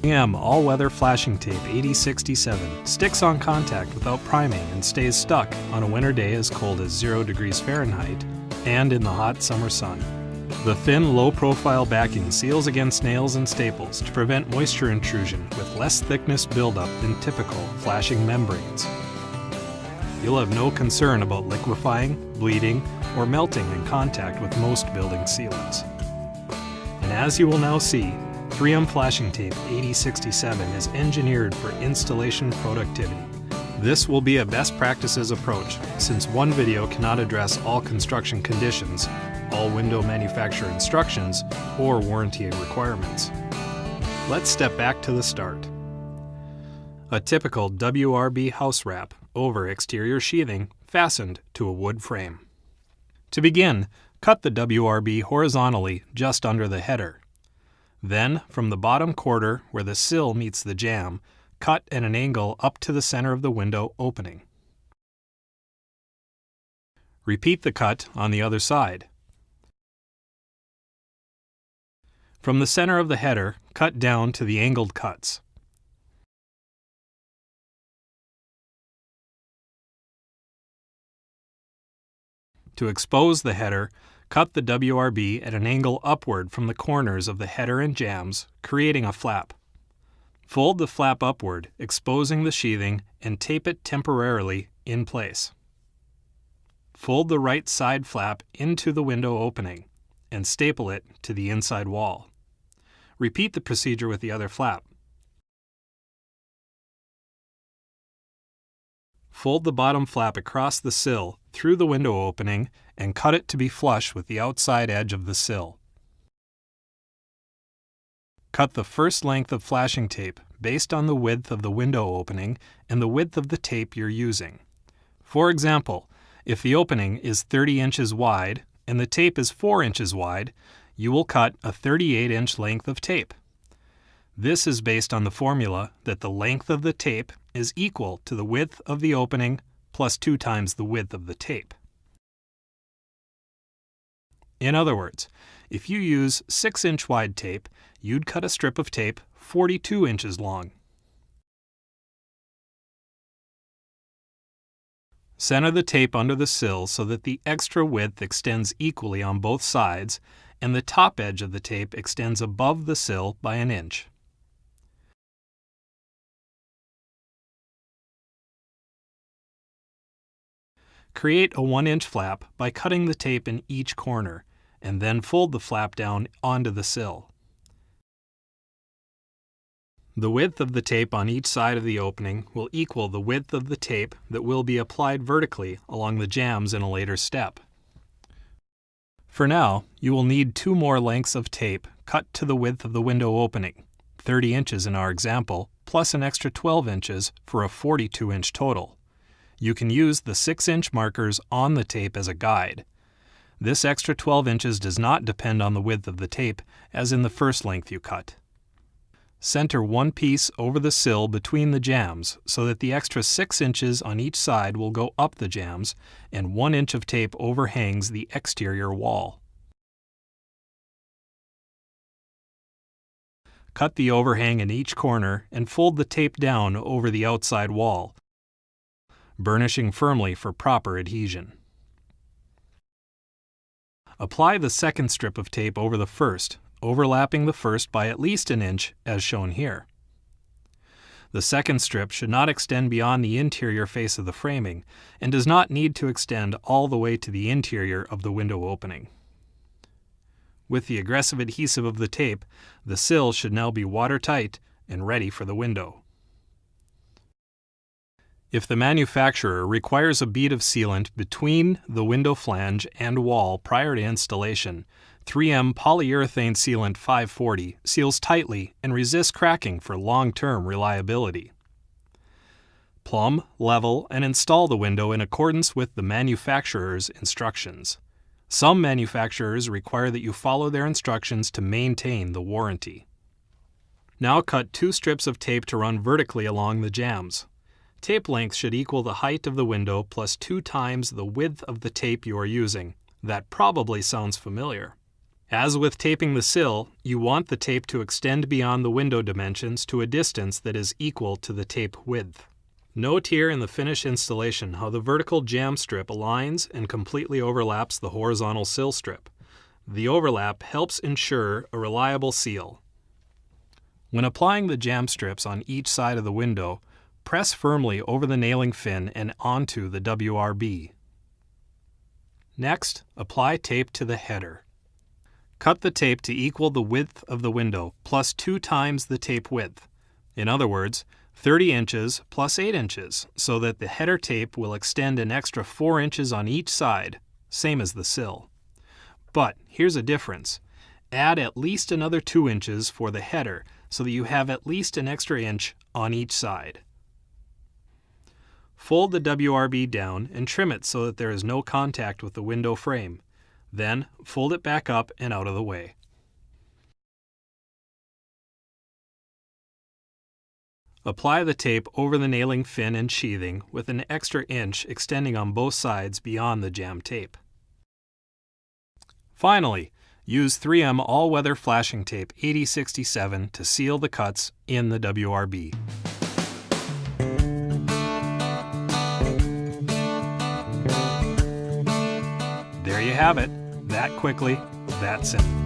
3M all-weather flashing tape 8067 sticks on contact without priming and stays stuck on a winter day as cold as 0 degrees Fahrenheit and in the hot summer sun. The thin, low-profile backing seals against nails and staples to prevent moisture intrusion with less thickness buildup than typical flashing membranes. You'll have no concern about liquefying, bleeding, or melting in contact with most building sealants. And as you will now see, 3M flashing tape 8067 is engineered for installation productivity. This will be a best practices approach, since one video cannot address all construction conditions, all window manufacturer instructions, or warranty requirements. Let's step back to the start. A typical WRB house wrap over exterior sheathing fastened to a wood frame. To begin, cut the WRB horizontally just under the header. Then, from the bottom quarter where the sill meets the jamb, cut at an angle up to the center of the window opening. Repeat the cut on the other side. From the center of the header, cut down to the angled cuts. To expose the header, cut the WRB at an angle upward from the corners of the header and jambs, creating a flap. Fold the flap upward, exposing the sheathing, and tape it temporarily in place. Fold the right side flap into the window opening, and staple it to the inside wall. Repeat the procedure with the other flap. Fold the bottom flap across the sill through the window opening and cut it to be flush with the outside edge of the sill. Cut the first length of flashing tape based on the width of the window opening and the width of the tape you're using. For example, if the opening is 30 inches wide and the tape is 4 inches wide, you will cut a 38-inch length of tape. This is based on the formula that the length of the tape is equal to the width of the opening plus 2 times the width of the tape. In other words, if you use 6-inch wide tape, you'd cut a strip of tape 42 inches long. Center the tape under the sill so that the extra width extends equally on both sides and the top edge of the tape extends above the sill by an inch. Create a 1-inch flap by cutting the tape in each corner, and then fold the flap down onto the sill. The width of the tape on each side of the opening will equal the width of the tape that will be applied vertically along the jambs in a later step. For now, you will need 2 more lengths of tape cut to the width of the window opening, 30 inches in our example, plus an extra 12 inches for a 42-inch total. You can use the 6-inch markers on the tape as a guide. This extra 12 inches does not depend on the width of the tape, as in the first length you cut. Center one piece over the sill between the jambs so that the extra 6 inches on each side will go up the jambs and 1 inch of tape overhangs the exterior wall. Cut the overhang in each corner and fold the tape down over the outside wall, burnishing firmly for proper adhesion. Apply the second strip of tape over the first, overlapping the first by at least an inch as shown here. The second strip should not extend beyond the interior face of the framing and does not need to extend all the way to the interior of the window opening. With the aggressive adhesive of the tape, the sill should now be watertight and ready for the window. If the manufacturer requires a bead of sealant between the window flange and wall prior to installation, 3M polyurethane sealant 540 seals tightly and resists cracking for long-term reliability. Plumb, level, and install the window in accordance with the manufacturer's instructions. Some manufacturers require that you follow their instructions to maintain the warranty. Now cut 2 strips of tape to run vertically along the jambs. Tape length should equal the height of the window plus 2 times the width of the tape you are using. That probably sounds familiar. As with taping the sill, you want the tape to extend beyond the window dimensions to a distance that is equal to the tape width. Note here in the finished installation how the vertical jamb strip aligns and completely overlaps the horizontal sill strip. The overlap helps ensure a reliable seal. When applying the jamb strips on each side of the window, press firmly over the nailing fin and onto the WRB. Next, apply tape to the header. Cut the tape to equal the width of the window plus 2 times the tape width. In other words, 30 inches plus 8 inches, so that the header tape will extend an extra 4 inches on each side, same as the sill. But here's a difference. Add at least another 2 inches for the header so that you have at least an extra inch on each side. Fold the WRB down and trim it so that there is no contact with the window frame. Then fold it back up and out of the way. Apply the tape over the nailing fin and sheathing with an extra inch extending on both sides beyond the jamb tape. Finally, use 3M all-weather flashing tape 8067 to seal the cuts in the WRB. There you have it. That quickly, that simple.